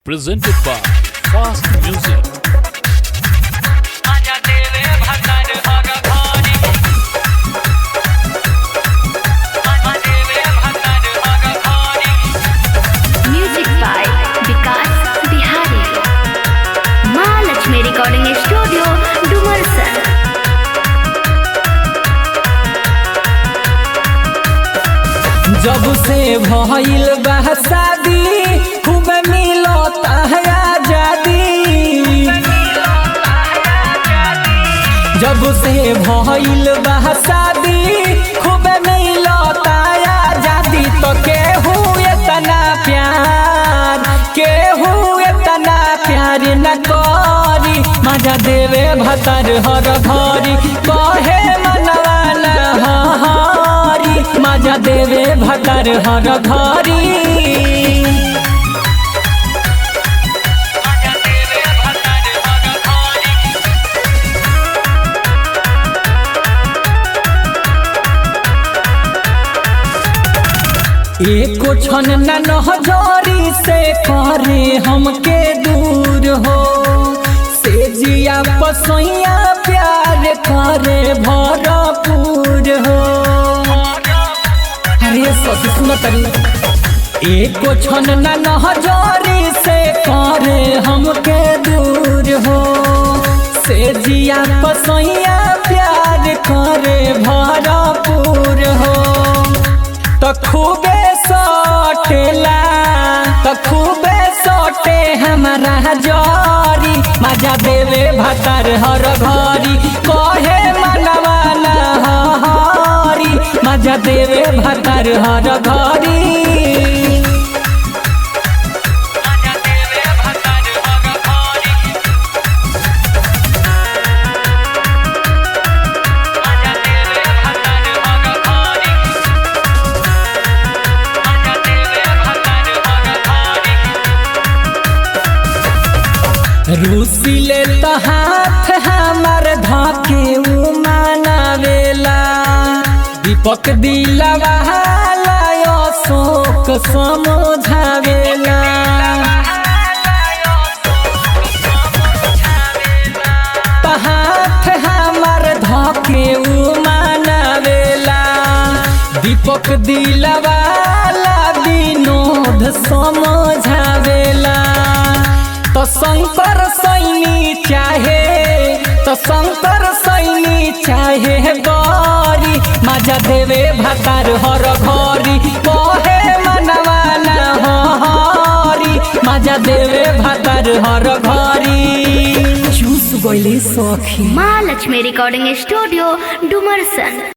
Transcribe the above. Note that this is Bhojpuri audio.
presented by Fast Music. Music by Vikas Bihari. Mahalakshmi Recording Studio, Dumarsan. जब से भइल बा शादी खूब मिलता है आजादी। जब से भइल बा शादी खूब मिलता है आजादी। तो केहू इतना प्यार न करी मजा देवे भतर हर घरी कहे मनवा न हरी मजा देवे भतर हर घरी। एको क्षण न नजरी से करे हमके दूर हो से जिया पसैया प्यार करे भरपूर हो। अरे सच सुन तरी एको क्षण न नजरी से करे हमके दूर हो से जिया पसैया प्यार करे भरपूर हो। तो खूबे सोटे हमारा जरी मजा देवे भतर हर घरी कहे मनवा न हरी मजा देवे भतर हर घरी। रूसिले तो हाथ हमार धके मानावेला दीपक दिलवा अशोक समझावेला। तो हाथ हमार धके मानावेला दीपक दिलवा विनोद समझावेला। तो शंकर सैनी चाहे गौरी मजा देवे भतर हर घरी कहे मनवा न हरी मजा देवे भतर हर घरी। चूस गइले सखी। Mahalakshmi Recording Studio, Dumarsan.